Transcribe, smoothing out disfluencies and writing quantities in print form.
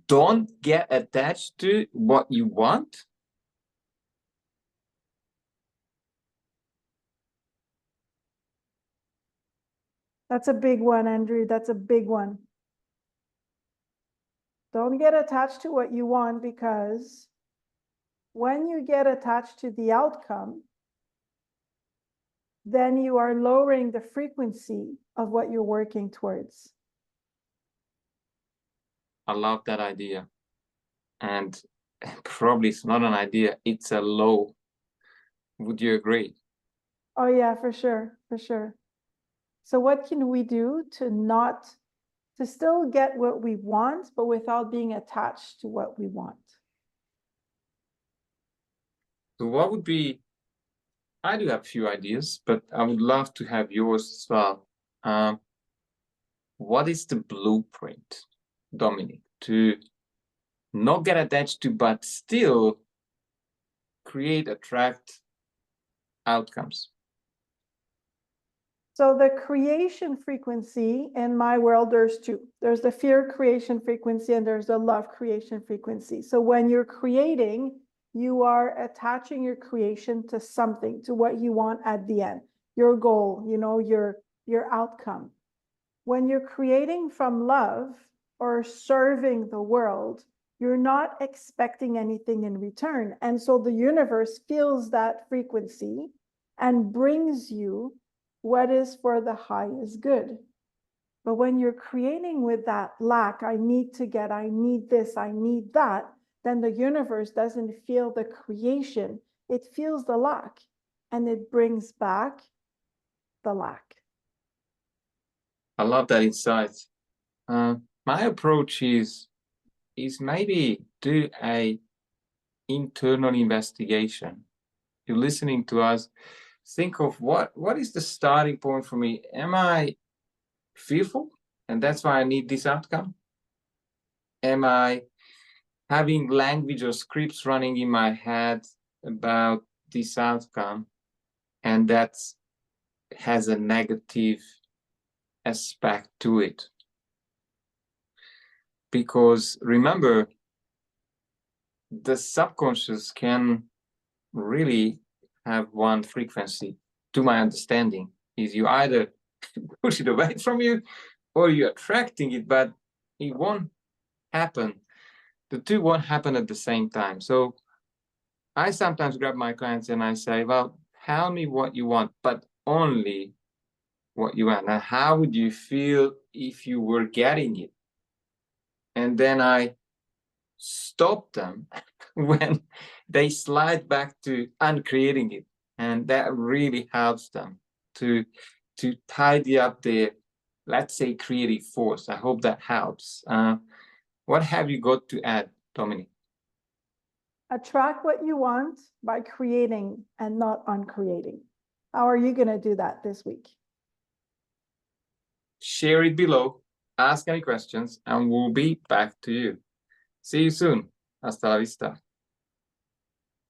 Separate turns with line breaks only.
don't get attached to what you want.
That's a big one, Andrew. That's a big one. Don't get attached to what you want, because when you get attached to the outcome, then you are lowering the frequency of what you're working towards.
I love that idea. And probably it's not an idea, it's a law. Would you agree?
Oh yeah, for sure, for sure. So what can we do to still get what we want, but without being attached to what we want?
So what would be, I do have a few ideas, but I would love to have yours as well. What is the blueprint, Dominic, to not get attached to, but still attract outcomes?
So the creation frequency, in my world, there's two. There's the fear creation frequency and there's the love creation frequency. So when you're creating, you are attaching your creation to something, to what you want at the end, your goal, your outcome. When you're creating from love or serving the world, you're not expecting anything in return. And so the universe feels that frequency and brings you what is for the highest good. But when you're creating with that lack, I need to get, I need this, I need that, then the universe doesn't feel the creation, it feels the lack, and it brings back the lack.
I love that insight. My approach is maybe do a internal investigation. You're listening to us. Think of what is the starting point for me? Am I fearful, and that's why I need this outcome? Am I having language or scripts running in my head about this outcome, and that has a negative aspect to it? Because remember, the subconscious can really have one frequency, to my understanding, is you either push it away from you or you're attracting it, but it won't happen. The two won't happen at the same time. So I sometimes grab my clients and I say, well, tell me what you want, but only what you want. And how would you feel if you were getting it? And then I stop them when they slide back to uncreating it. And that really helps them to tidy up their, let's say, creative force. I hope that helps. What have you got to add, Dominic?
Attract what you want by creating and not uncreating. How are you going to do that this week?
Share it below, ask any questions, and we'll be back to you. See you soon. Hasta la vista.